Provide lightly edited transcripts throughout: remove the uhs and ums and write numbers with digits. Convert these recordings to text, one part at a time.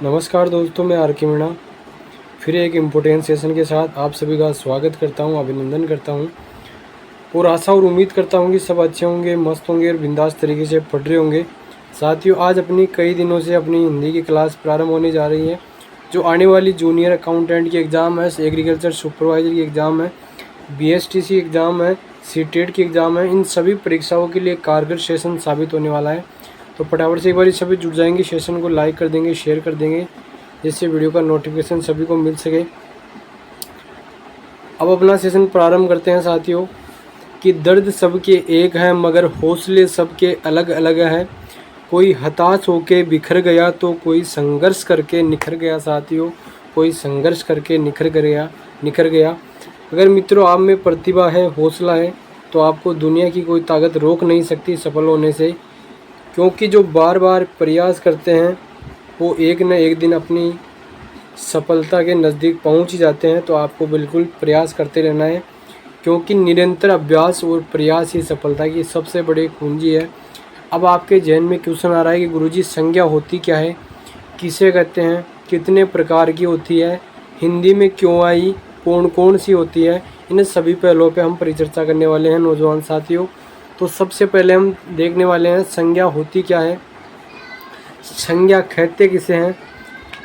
नमस्कार दोस्तों, मैं आर के मीणा फिर एक इम्पोर्टेंट सेशन के साथ आप सभी का स्वागत करता हूं, अभिनंदन करता हूं और आशा और उम्मीद करता हूं कि सब अच्छे होंगे, मस्त होंगे और बिंदास तरीके से पढ़ रहे होंगे। साथियों, आज अपनी कई दिनों से अपनी हिंदी की क्लास प्रारंभ होने जा रही है। जो आने वाली जूनियर अकाउंटेंट की एग्ज़ाम है, एग्रीकल्चर सुपरवाइज़र की एग्ज़ाम है, BSTC एग्ज़ाम है, सीटेट की एग्ज़ाम है, इन सभी परीक्षाओं के लिए कारगर सेशन साबित होने वाला है। तो फटाफट से एक बार सभी जुड़ जाएंगे, सेशन को लाइक कर देंगे, शेयर कर देंगे, जिससे वीडियो का नोटिफिकेशन सभी को मिल सके। अब अपना सेशन प्रारंभ करते हैं साथियों। कि दर्द सबके एक है मगर हौसले सबके अलग अलग हैं। कोई हताश होके बिखर गया तो कोई संघर्ष करके निखर गया साथियों, कोई संघर्ष करके निखर गया। अगर मित्रों आप में प्रतिभा है, हौसला है, तो आपको दुनिया की कोई ताकत रोक नहीं सकती सफल होने से। क्योंकि जो बार बार प्रयास करते हैं वो एक न एक दिन अपनी सफलता के नज़दीक पहुंच ही जाते हैं। तो आपको बिल्कुल प्रयास करते रहना है, क्योंकि निरंतर अभ्यास और प्रयास ही सफलता की सबसे बड़ी कुंजी है। अब आपके जहन में क्वेश्चन आ रहा है कि गुरुजी संज्ञा होती क्या है, किसे कहते हैं, कितने प्रकार की होती है, हिंदी में क्यों आई, कौन कौन सी होती है। इन सभी पहलुओं पे हम परिचर्चा करने वाले हैं नौजवान साथियों। तो सबसे पहले हम देखने वाले हैं संज्ञा होती क्या है, संज्ञा कहते किसे हैं।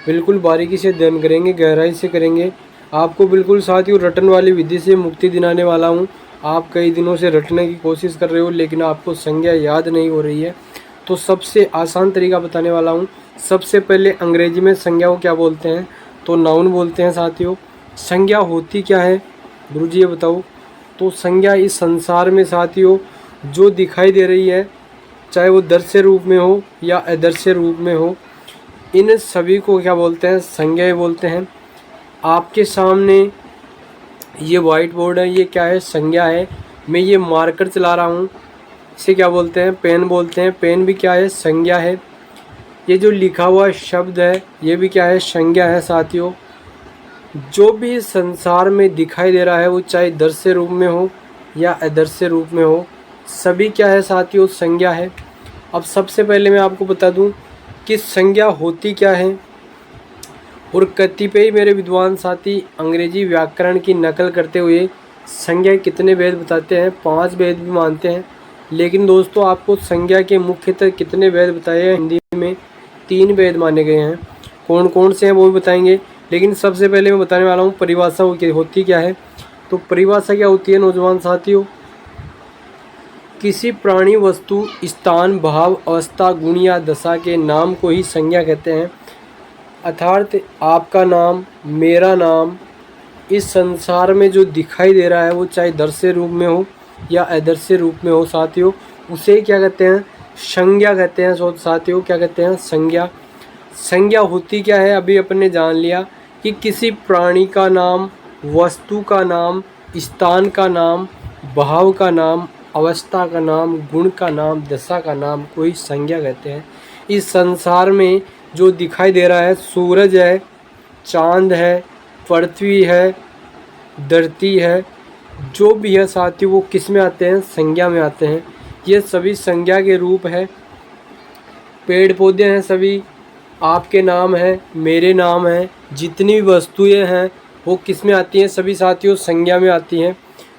बिल्कुल बारीकी से अध्ययन करेंगे, गहराई से करेंगे। आपको बिल्कुल साथियों रटन वाली विधि से मुक्ति दिलाने वाला हूँ। आप कई दिनों से रटने की कोशिश कर रहे हो लेकिन आपको संज्ञा याद नहीं हो रही है, तो सबसे आसान तरीका बताने वाला हूँ। सबसे पहले अंग्रेजी में संज्ञा को क्या बोलते हैं, तो नाउन बोलते हैं साथियों। संज्ञा होती क्या है गुरुजी ये बताओ। तो संज्ञा इस संसार में साथियों जो दिखाई दे रही है, चाहे वो दृश्य रूप में हो या अदृश्य रूप में हो, इन सभी को क्या बोलते हैं, संज्ञा बोलते हैं। आपके सामने ये वाइट बोर्ड है, ये क्या है, संज्ञा है। मैं ये मार्कर चला रहा हूँ, इसे क्या बोलते हैं, पेन बोलते हैं। पेन भी क्या है, संज्ञा है। ये जो लिखा हुआ शब्द है ये भी क्या है, संज्ञा है साथियों। जो भी संसार में दिखाई दे रहा है वो चाहे दृश्य रूप में हो या अदृश्य रूप में हो, सभी क्या है साथियों, संज्ञा है। अब सबसे पहले मैं आपको बता दूं कि संज्ञा होती क्या है। और कतिपय मेरे विद्वान साथी अंग्रेजी व्याकरण की नकल करते हुए संज्ञा कितने भेद बताते हैं, 5 भेद भी मानते हैं। लेकिन दोस्तों आपको संज्ञा के मुख्यतः कितने भेद बताए हैं, हिंदी में 3 भेद माने गए हैं। कौन कौन से हैं वो भी बताएंगे, लेकिन सबसे पहले मैं बताने वाला हूँ परिभाषा होती क्या है। तो परिभाषा क्या होती है नौजवान साथियों, किसी प्राणी, वस्तु, स्थान, भाव, अवस्था, गुण या दशा के नाम को ही संज्ञा कहते हैं। अर्थात आपका नाम, मेरा नाम, इस संसार में जो दिखाई दे रहा है वो चाहे दृश्य रूप में हो या अदृश्य रूप में हो साथियों, उसे क्या कहते हैं, संज्ञा कहते हैं साथियों। क्या कहते हैं, संज्ञा। संज्ञा होती क्या है, अभी अपन ने जान लिया कि किसी प्राणी का नाम, वस्तु का नाम, स्थान का नाम, भाव का नाम, अवस्था का नाम, गुण का नाम, दशा का नाम कोई संज्ञा कहते हैं। इस संसार में जो दिखाई दे रहा है, सूरज है, चांद है, पृथ्वी है, धरती है, जो भी है साथियों वो किस में आते हैं, संज्ञा में आते हैं। ये सभी संज्ञा के रूप है। पेड़ पौधे हैं सभी, आपके नाम है, मेरे नाम है, जितनी भी वस्तुएं हैं वो किस में आती हैं, सभी साथियों संज्ञा में आती हैं।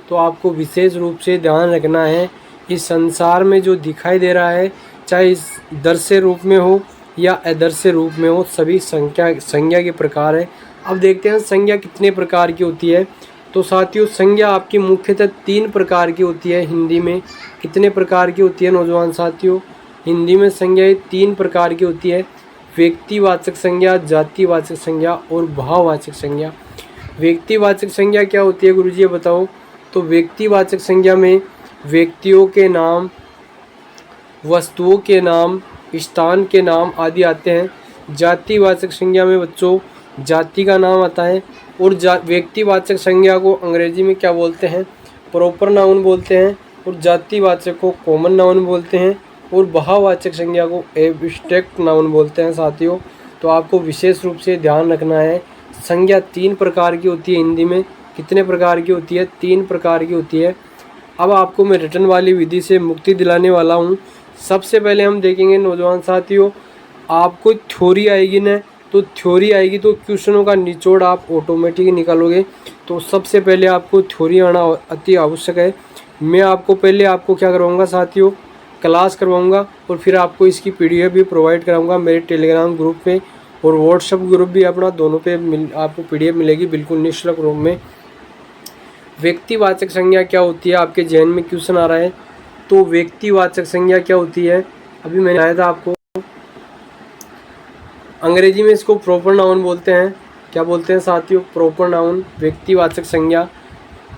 तो आपको विशेष रूप से ध्यान रखना है, इस संसार में जो दिखाई दे रहा है चाहे इस दृश्य रूप में हो या अदृश्य रूप में हो, सभी संज्ञा के प्रकार है। अब देखते हैं संज्ञा कितने प्रकार की होती है। तो साथियों संज्ञा आपकी मुख्यतः 3 प्रकार की होती है। हिंदी में कितने प्रकार की होती है नौजवान साथियों, हिंदी में संज्ञा 3 प्रकार की होती है। व्यक्तिवाचक संज्ञा, जातिवाचक संज्ञा और भाववाचक संज्ञा। व्यक्तिवाचक संज्ञा क्या होती है गुरुजी ये बताओ। तो व्यक्तिवाचक संज्ञा में व्यक्तियों के नाम, वस्तुओं के नाम, स्थान के नाम आदि आते हैं। जातिवाचक संज्ञा में बच्चों जाति का नाम आता है। और व्यक्तिवाचक संज्ञा को अंग्रेजी में क्या बोलते हैं, प्रॉपर नाउन बोलते हैं। और जातिवाचक को कॉमन नाउन बोलते हैं। और भाववाचक संज्ञा को एब्स्ट्रैक्ट नाउन बोलते हैं साथियों। तो आपको विशेष रूप से ध्यान रखना है, संज्ञा 3 प्रकार की होती है। हिंदी में कितने प्रकार की होती है, 3 प्रकार की होती है। अब आपको मैं रिटर्न वाली विधि से मुक्ति दिलाने वाला हूँ। सबसे पहले हम देखेंगे नौजवान साथियों, आपको थ्योरी आएगी ना, तो थ्योरी आएगी तो क्वेश्चनों का निचोड़ आप ऑटोमेटिक निकालोगे। तो सबसे पहले आपको थ्योरी आना अति आवश्यक है। मैं आपको पहले आपको क्या करवाऊँगा साथियों, क्लास करवाऊँगा और फिर आपको इसकी PDF भी प्रोवाइड कराऊँगा मेरे टेलीग्राम ग्रुप में और व्हाट्सएप ग्रुप भी अपना, दोनों पे आपको PDF मिलेगी बिल्कुल निःशुल्क रूप में। व्यक्तिवाचक संज्ञा क्या होती है, आपके जहन में क्वेश्चन आ रहा है। तो व्यक्तिवाचक संज्ञा क्या होती है, अभी मैंने आया था आपको, अंग्रेजी में इसको प्रॉपर नाउन बोलते हैं। क्या बोलते हैं साथियों, प्रॉपर नाउन। व्यक्तिवाचक संज्ञा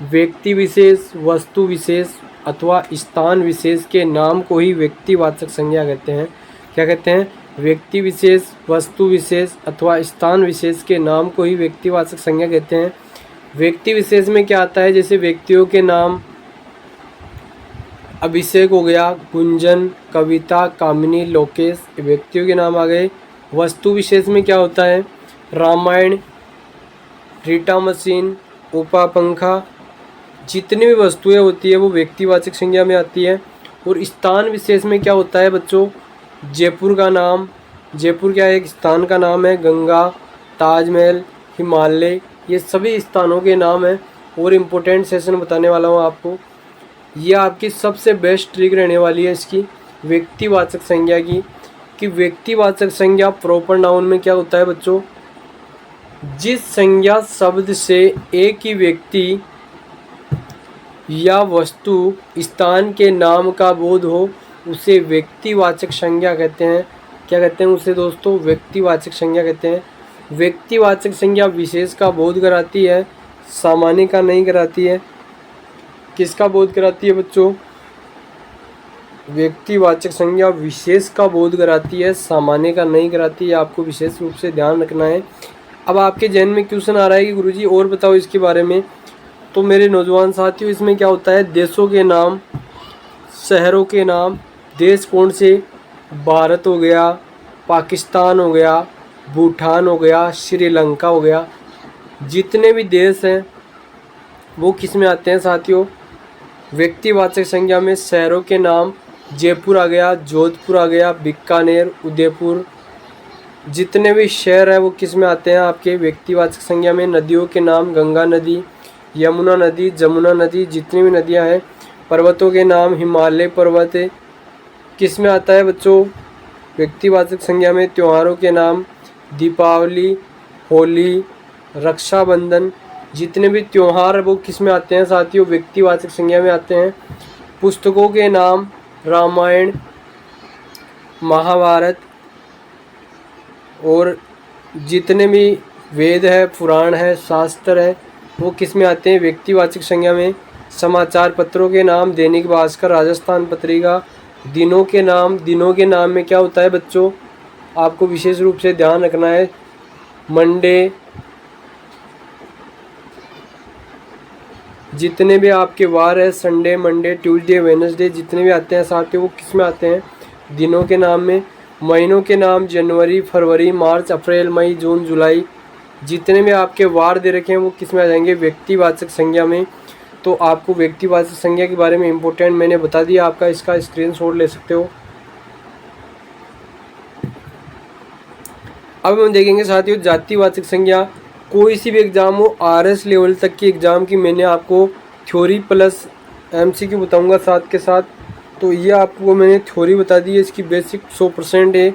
व्यक्ति विशेष, वस्तु विशेष अथवा स्थान विशेष के नाम को ही व्यक्तिवाचक संज्ञा कहते हैं। क्या कहते हैं, व्यक्ति विशेष, वस्तु विशेष अथवा स्थान विशेष के नाम को ही व्यक्तिवाचक संज्ञा कहते हैं। व्यक्ति विशेष में क्या आता है, जैसे व्यक्तियों के नाम, अभिषेक हो गया, गुंजन, कविता, कामिनी, लोकेश, व्यक्तियों के नाम आ गए। वस्तु विशेष में क्या होता है, रामायण, रीटा मशीन, उपा पंखा, जितनी भी वस्तुएं होती है वो व्यक्तिवाचक संज्ञा में आती है। और स्थान विशेष में क्या होता है बच्चों, जयपुर का नाम, जयपुर क्या है, एक स्थान का नाम है, गंगा, ताजमहल, हिमालय, ये सभी स्थानों के नाम हैं। और इम्पोर्टेंट सेशन बताने वाला हूँ आपको, यह आपकी सबसे बेस्ट ट्रिक रहने वाली है इसकी व्यक्तिवाचक संज्ञा की, कि व्यक्तिवाचक संज्ञा प्रॉपर नाउन में क्या होता है बच्चों, जिस संज्ञा शब्द से एक ही व्यक्ति या वस्तु, स्थान के नाम का बोध हो उसे व्यक्तिवाचक संज्ञा कहते हैं। क्या कहते हैं उसे दोस्तों, व्यक्तिवाचक संज्ञा कहते हैं। व्यक्तिवाचक संज्ञा विशेष का बोध कराती है, सामान्य का नहीं कराती है। किसका बोध कराती है बच्चों, व्यक्तिवाचक संज्ञा विशेष का बोध कराती है, सामान्य का नहीं कराती है। आपको विशेष रूप से ध्यान रखना है। अब आपके जहन में क्वेश्चन आ रहा है कि गुरुजी और बताओ इसके बारे में। तो मेरे नौजवान साथियों, इसमें क्या होता है, देशों के नाम, शहरों के नाम, देश कौन से, भारत हो गया, पाकिस्तान हो गया, भूटान हो गया, श्रीलंका हो गया, जितने भी देश हैं वो किस में आते हैं साथियों, व्यक्तिवाचक संज्ञा में। शहरों के नाम, जयपुर आ गया, जोधपुर आ गया, बीकानेर, उदयपुर, जितने भी शहर हैं वो किस में आते हैं आपके व्यक्तिवाचक संज्ञा में। नदियों के नाम, गंगा नदी, यमुना नदी, जमुना नदी, जितनी भी नदियां हैं। पर्वतों के नाम, हिमालय पर्वत किस में आता है बच्चों, व्यक्तिवाचक संज्ञा में। त्योहारों के नाम, दीपावली, होली, रक्षाबंधन, जितने भी त्योहार वो किस में आते हैं साथियों, व्यक्तिवाचक संज्ञा में आते हैं। पुस्तकों के नाम, रामायण, महाभारत और जितने भी वेद है, पुराण है, शास्त्र है, वो किस में आते हैं, व्यक्तिवाचक संज्ञा में। समाचार पत्रों के नाम, दैनिक भास्कर, राजस्थान पत्रिका। दिनों के नाम, दिनों के नाम में क्या होता है बच्चों, आपको विशेष रूप से ध्यान रखना है, मंडे, जितने भी आपके वार है, संडे, मंडे, ट्यूसडे, वेडनेसडे, जितने भी आते हैं साथियों वो किस में आते हैं, दिनों के नाम में। महीनों के नाम, जनवरी, फरवरी, मार्च, अप्रैल, मई, जून, जुलाई, जितने भी आपके वार दे रखे हैं वो किस में आ जाएंगे, व्यक्तिवाचक संज्ञा में। तो आपको व्यक्तिवाचक संज्ञा के बारे में इम्पोर्टेंट मैंने बता दिया, आपका इसका स्क्रीनशॉट ले सकते हो। अब हम देखेंगे साथियों जातिवाचक संज्ञा। कोई सी भी एग्जाम हो, RS लेवल तक की एग्जाम की मैंने आपको थ्योरी प्लस MCQ बताऊंगा साथ के साथ। तो ये आपको मैंने थ्योरी बता दी है, इसकी बेसिक 100% है,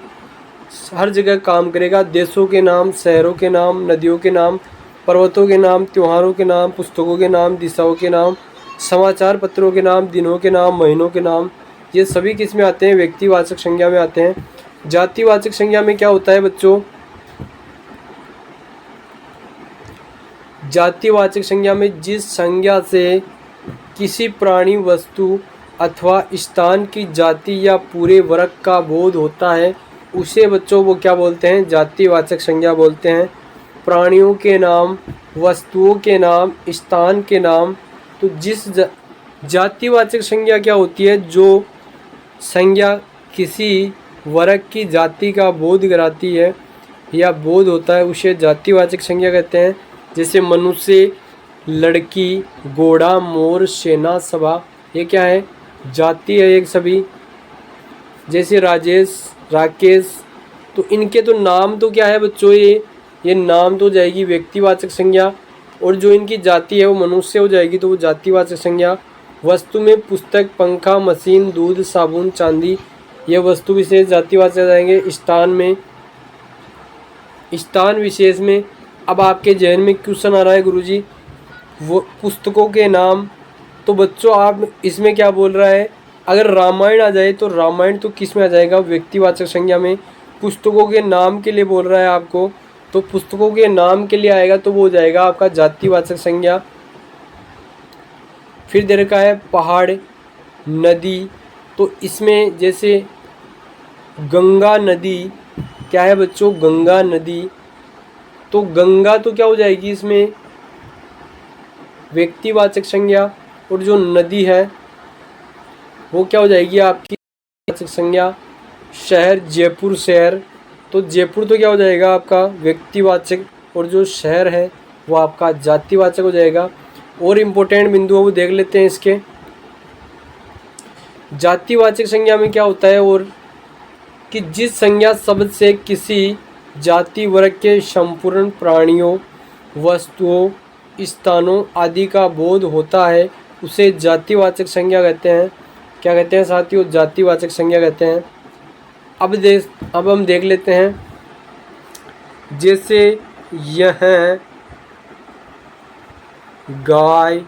हर जगह काम करेगा। देशों के नाम, शहरों के नाम, नदियों के नाम, पर्वतों के नाम, त्योहारों के नाम, पुस्तकों के नाम, दिशाओं के नाम, समाचार पत्रों के नाम, दिनों के नाम, महीनों के नाम, ये सभी किस में आते हैं, व्यक्तिवाचक संज्ञा में आते हैं। जातिवाचक संज्ञा में क्या होता है बच्चों, जातिवाचक संज्ञा में जिस संज्ञा से किसी प्राणी, वस्तु अथवा स्थान की जाति या पूरे वर्ग का बोध होता है उसे बच्चों वो क्या बोलते हैं, जातिवाचक संज्ञा बोलते हैं। प्राणियों के नाम, वस्तुओं के नाम, स्थान के नाम। तो जिस जातिवाचक संज्ञा क्या होती है, जो संज्ञा किसी वर्ग की जाति का बोध कराती है या बोध होता है उसे जातिवाचक संज्ञा कहते हैं। जैसे मनुष्य, लड़की, घोड़ा, मोर, सेना, सभा, ये क्या है, जाति है एक सभी। जैसे राजेश, राकेश, तो इनके तो नाम तो क्या है बच्चों, ये नाम तो जाएगी व्यक्तिवाचक संज्ञा, और जो इनकी जाति है वो मनुष्य हो जाएगी, तो वो जातिवाचक संज्ञा। वस्तु में पुस्तक, पंखा, मशीन, दूध, साबुन, चांदी, ये वस्तु विशेष जातिवाचक जाएंगे। स्थान विशेष में अब आपके जहन में क्वेश्चन आ रहा है गुरुजी वो पुस्तकों के नाम, तो बच्चों आप इसमें क्या बोल रहा है, अगर रामायण आ जाए तो रामायण तो किस में आ जाएगा, व्यक्तिवाचक संज्ञा में। पुस्तकों के नाम के लिए बोल रहा है आपको, तो पुस्तकों के नाम के लिए आएगा तो वो हो जाएगा आपका जातिवाचक संज्ञा। फिर दे रखा है पहाड़, नदी, तो इसमें जैसे गंगा नदी, क्या है बच्चों, गंगा नदी, तो गंगा तो क्या हो जाएगी इसमें व्यक्तिवाचक संज्ञा, और जो नदी है वो क्या हो जाएगी आपकी वाचक संज्ञा। शहर, जयपुर शहर, तो जयपुर तो क्या हो जाएगा आपका व्यक्तिवाचक, और जो शहर है वो आपका जातिवाचक हो जाएगा। और इम्पोर्टेंट बिंदु है वो देख लेते हैं इसके। जातिवाचक संज्ञा में क्या होता है, और कि जिस संज्ञा शब्द से किसी जाति वर्ग के संपूर्ण प्राणियों, वस्तुओं, स्थानों आदि का बोध होता है उसे जातिवाचक संज्ञा कहते हैं। क्या कहते हैं साथियों, जातिवाचक संज्ञा कहते हैं। अब हम देख लेते हैं, जैसे यह गाय,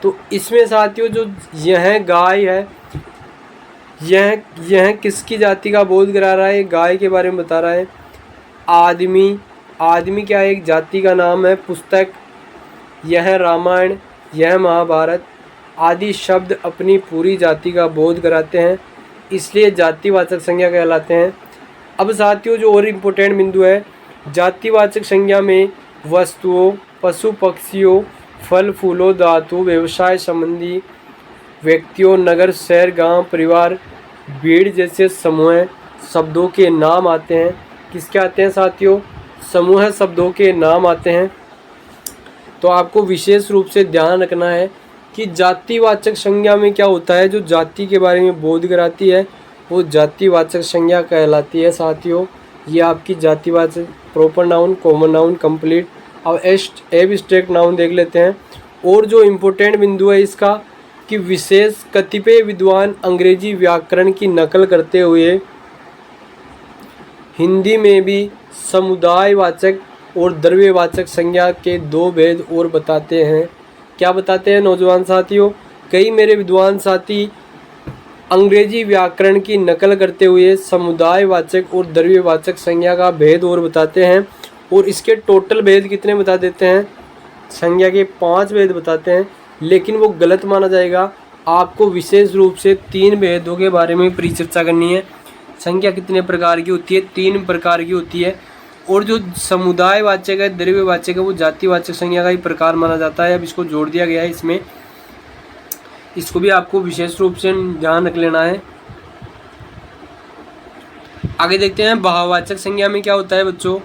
तो इसमें साथियों जो यह गाय है, यह किसकी जाति का बोध करा रहा है, गाय के बारे में बता रहा है। आदमी, आदमी क्या है, एक जाति का नाम है। पुस्तक, यह रामायण, यह महाभारत आदि शब्द अपनी पूरी जाति का बोध कराते हैं, इसलिए जातिवाचक संज्ञा कहलाते हैं। अब साथियों जो और इम्पोर्टेंट बिंदु है, जातिवाचक संज्ञा में वस्तुओं, पशु पक्षियों, फल फूलों, धातु, व्यवसाय संबंधी व्यक्तियों, नगर, शहर, गांव, परिवार, भीड़ जैसे समूह शब्दों के नाम आते हैं। किसके आते हैं साथियों, समूह शब्दों के नाम आते हैं। तो आपको विशेष रूप से ध्यान रखना है कि जातिवाचक संज्ञा में क्या होता है, जो जाति के बारे में बोध कराती है वो जातिवाचक संज्ञा कहलाती है साथियों। ये आपकी जातिवाचक proper noun, common noun, complete. अब एब्स्ट्रैक्ट नाउन देख लेते हैं। और जो इम्पोर्टेंट बिंदु है इसका कि विशेष कतिपय विद्वान अंग्रेजी व्याकरण की नकल करते हुए हिंदी में भी समुदायवाचक और द्रव्यवाचक संज्ञा के दो भेद और बताते हैं। क्या बताते हैं नौजवान साथियों, कई मेरे विद्वान साथी अंग्रेजी व्याकरण की नकल करते हुए समुदायवाचक और द्रव्यवाचक संज्ञा का भेद और बताते हैं, और इसके टोटल भेद कितने बता देते हैं, संज्ञा के 5 भेद बताते हैं, लेकिन वो गलत माना जाएगा। आपको विशेष रूप से 3 भेदों के बारे में परिचर्चा करनी है। संज्ञा कितने प्रकार की होती है, 3 प्रकार की होती है, और जो समुदायवाचक है, द्रव्यवाचक है, वो जातिवाचक संज्ञा का ही प्रकार माना जाता है। अब इसको जोड़ दिया गया है इसमें, इसको भी आपको विशेष रूप से ध्यान रख लेना है। आगे देखते हैं भाववाचक संज्ञा में क्या होता है बच्चों।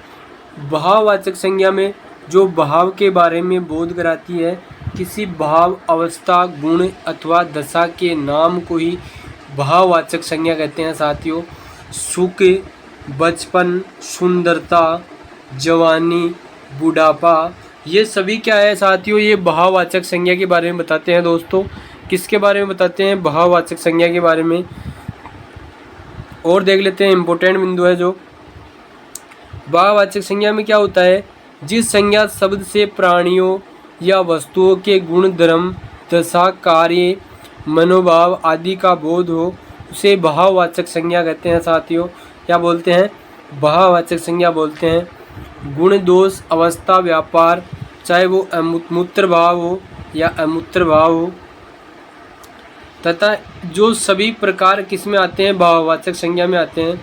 भाववाचक संज्ञा में जो भाव के बारे में बोध कराती है, किसी भाव, अवस्था, गुण अथवा दशा के नाम को ही भाववाचक संज्ञा कहते हैं साथियों। सुख, बचपन, सुंदरता, जवानी, बुढ़ापा, ये सभी क्या है साथियों, ये भाववाचक संज्ञा के बारे में बताते हैं दोस्तों। किसके बारे में बताते हैं, भाववाचक संज्ञा के बारे में। और देख लेते हैं इम्पोर्टेंट बिंदु है जो भाववाचक संज्ञा में क्या होता है, जिस संज्ञा शब्द से प्राणियों या वस्तुओं के गुण, धर्म, दशा, कार्य, मनोभाव आदि का बोध हो उसे भाववाचक संज्ञा कहते हैं साथियों। क्या बोलते हैं, भाववाचक संज्ञा बोलते हैं। गुण, दोष, अवस्था, व्यापार, चाहे वो मूत्र भाव हो या अमूत्र भाव हो, तथा जो सभी प्रकार किस में आते हैं, भाववाचक संज्ञा में आते हैं।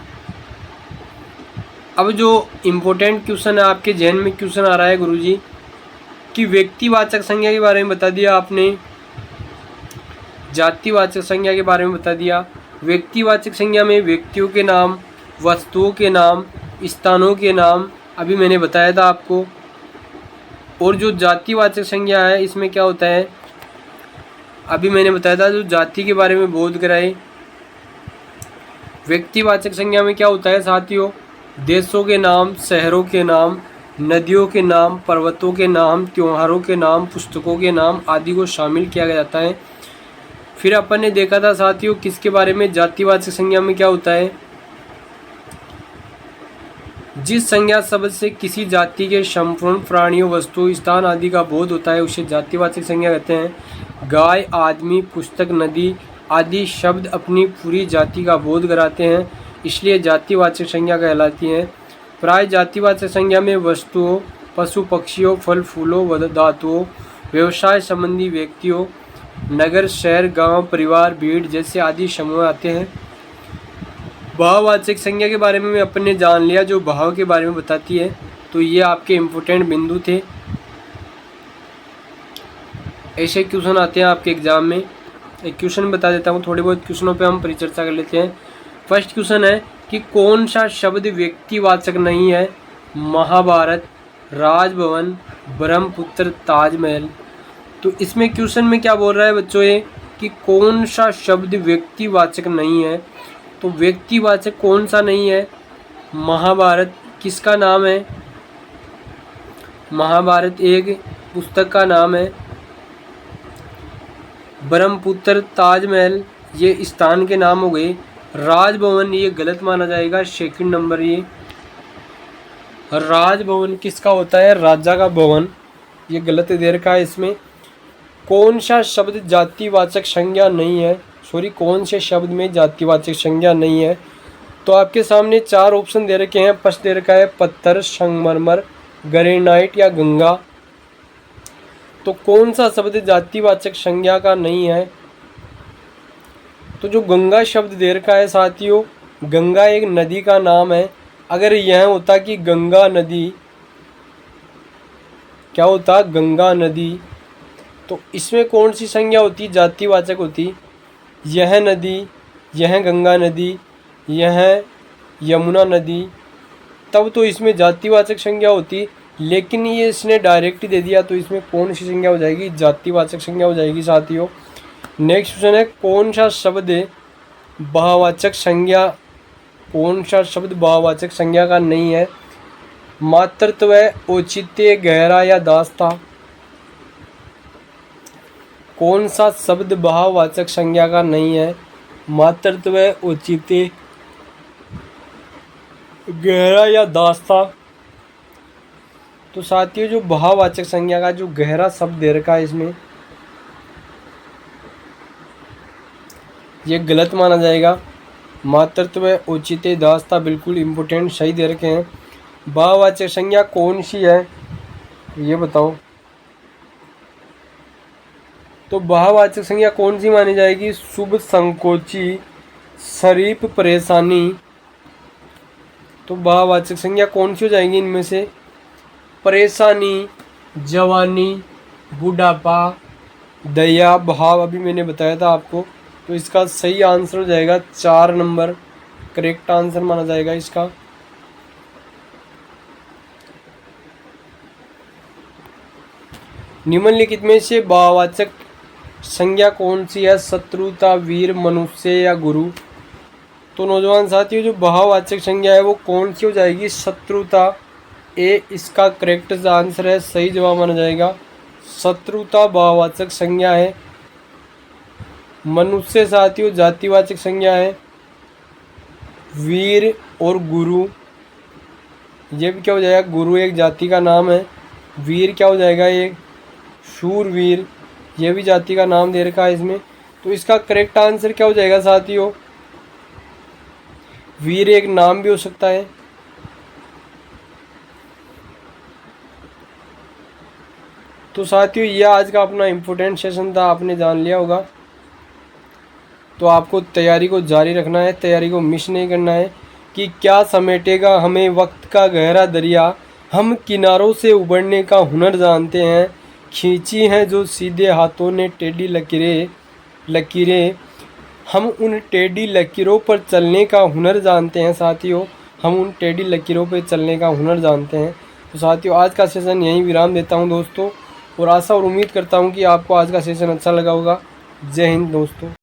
अब जो इम्पोर्टेंट क्वेश्चन है आपके जहन में क्वेश्चन आ रहा है गुरुजी कि व्यक्तिवाचक संज्ञा के बारे में बता दिया आपने, जातिवाचक संज्ञा के बारे में बता दिया। व्यक्तिवाचक संज्ञा में व्यक्तियों के नाम, वस्तुओं के नाम, स्थानों के नाम अभी मैंने बताया था आपको। और जो जातिवाचक संज्ञा है इसमें क्या होता है, अभी मैंने बताया था जो जाति के बारे में बोध कराए। व्यक्तिवाचक संज्ञा में क्या होता है साथियों, देशों के नाम, शहरों के नाम, नदियों के नाम, पर्वतों के नाम, त्योहारों के नाम, पुस्तकों के नाम आदि को शामिल किया जाता है। फिर अपन ने देखा था साथियों किसके बारे में, जातिवाचक संज्ञा में क्या होता है, जिस संज्ञा शब्द से किसी जाति के संपूर्ण प्राणियों, वस्तु, स्थान आदि का बोध होता है उसे जातिवाचक संज्ञा कहते हैं। गाय, आदमी, पुस्तक, नदी आदि शब्द अपनी पूरी जाति का बोध कराते हैं, इसलिए जातिवाचक संज्ञा कहलाती है। प्राय जातिवाचक संज्ञा में वस्तुओं, पशु पक्षियों, फल फूलों, धातुओं, व्यवसाय संबंधी व्यक्तियों, नगर, शहर, गांव, परिवार, भीड़ जैसे आदि समूह आते हैं। भाववाचक संज्ञा के बारे में अपन ने जान लिया, जो भाव के बारे में बताती है। तो ये आपके इम्पोर्टेंट बिंदु थे, ऐसे क्वेश्चन आते हैं आपके एग्जाम में। एक क्वेश्चन बता देता हूँ, थोड़े बहुत क्वेश्चनों पे हम परिचर्चा कर लेते हैं। फर्स्ट क्वेश्चन है कि कौन सा शब्द व्यक्तिवाचक नहीं है, महाभारत, राजभवन, ब्रह्मपुत्र, ताजमहल। तो इसमें क्वेश्चन में क्या बोल रहा है बच्चों ये कि कौन सा शब्द व्यक्तिवाचक नहीं है। तो व्यक्तिवाचक कौन सा नहीं है, महाभारत किसका नाम है, महाभारत एक पुस्तक का नाम है। ब्रह्मपुत्र, ताजमहल ये स्थान के नाम हो गए। राजभवन ये गलत माना जाएगा, सेकंड नंबर ये। राजभवन किसका होता है, राजा का भवन, ये गलत दे रखा है इसमें। कौन सा शब्द जातिवाचक संज्ञा नहीं है, सॉरी कौन से शब्द में जातिवाचक संज्ञा नहीं है। तो आपके सामने चार ऑप्शन दे रखे हैं। फर्स्ट दे रखा है पत्थर, संगमरमर, ग्रेनाइट या गंगा। तो कौन सा शब्द जातिवाचक संज्ञा का नहीं है, तो जो गंगा शब्द दे रखा है साथियों, गंगा एक नदी का नाम है। अगर यह होता कि गंगा नदी, क्या होता, गंगा नदी, तो इसमें कौन सी संज्ञा होती, जातिवाचक होती। यह नदी, यह गंगा नदी, यह यमुना नदी, तब तो इसमें जातिवाचक संज्ञा होती। लेकिन ये इसने डायरेक्ट दे दिया, तो इसमें कौन सी संज्ञा हो जाएगी, जातिवाचक संज्ञा हो जाएगी साथियों। नेक्स्ट क्वेश्चन है कौन सा शब्द भाववाचक संज्ञा, कौन सा शब्द भाववाचक संज्ञा का नहीं है। मातृत्व, औचित्य, गहरा या दास्ता। कौन सा शब्द भाववाचक संज्ञा का नहीं है, मातृत्व, औचित्य, गहरा या दास्ता। तो साथियों जो भाववाचक संज्ञा का जो गहरा शब्द दे रखा है इसमें, ये गलत माना जाएगा। मातृत्व, औचित्य, दास्ता बिल्कुल इम्पोर्टेंट सही दे रखे हैं। भाववाचक संज्ञा कौन सी है ये बताओ। तो भाववाचक संज्ञा कौन सी मानी जाएगी, शुभ, संकोची, शरीफ, परेशानी। तो भाववाचक संज्ञा कौन सी हो जाएगी इनमें से, परेशानी, जवानी, बुढ़ापा, दया, भाव, अभी मैंने बताया था आपको। तो इसका सही आंसर हो जाएगा 4 नंबर, करेक्ट आंसर माना जाएगा इसका। निम्नलिखित में से भाववाचक संज्ञा कौन सी है, शत्रुता, वीर, मनुष्य या गुरु। तो नौजवान साथियों जो भाववाचक संज्ञा है वो कौन सी हो जाएगी, शत्रुता। ए इसका करेक्ट आंसर है, सही जवाब माना जाएगा। शत्रुता भाववाचक संज्ञा है। मनुष्य साथियों जातिवाचक संज्ञा है। वीर और गुरु, ये भी क्या हो जाएगा, गुरु एक जाति का नाम है। वीर क्या हो जाएगा, एक शूरवीर, ये भी जाति का नाम दे रखा है इसमें। तो इसका करेक्ट आंसर क्या हो जाएगा साथियों, वीर एक नाम भी हो सकता है। तो साथियों ये आज का अपना इम्पोर्टेंट सेशन था, आपने जान लिया होगा। तो आपको तैयारी को जारी रखना है, तैयारी को मिस नहीं करना है कि क्या समेटेगा हमें वक्त का गहरा दरिया। हम किनारों से उबरने का हुनर जानते हैं, खींची हैं जो सीधे हाथों ने टेढ़ी लकीरें। हम उन टेढ़ी लकीरों पर चलने का हुनर जानते हैं साथियों, हम उन टेढ़ी लकीरों पर चलने का हुनर जानते हैं। तो साथियों आज का सेशन यहीं विराम देता हूं दोस्तों, और आशा और उम्मीद करता हूं कि आपको आज का सेशन अच्छा लगा होगा। जय हिंद दोस्तों।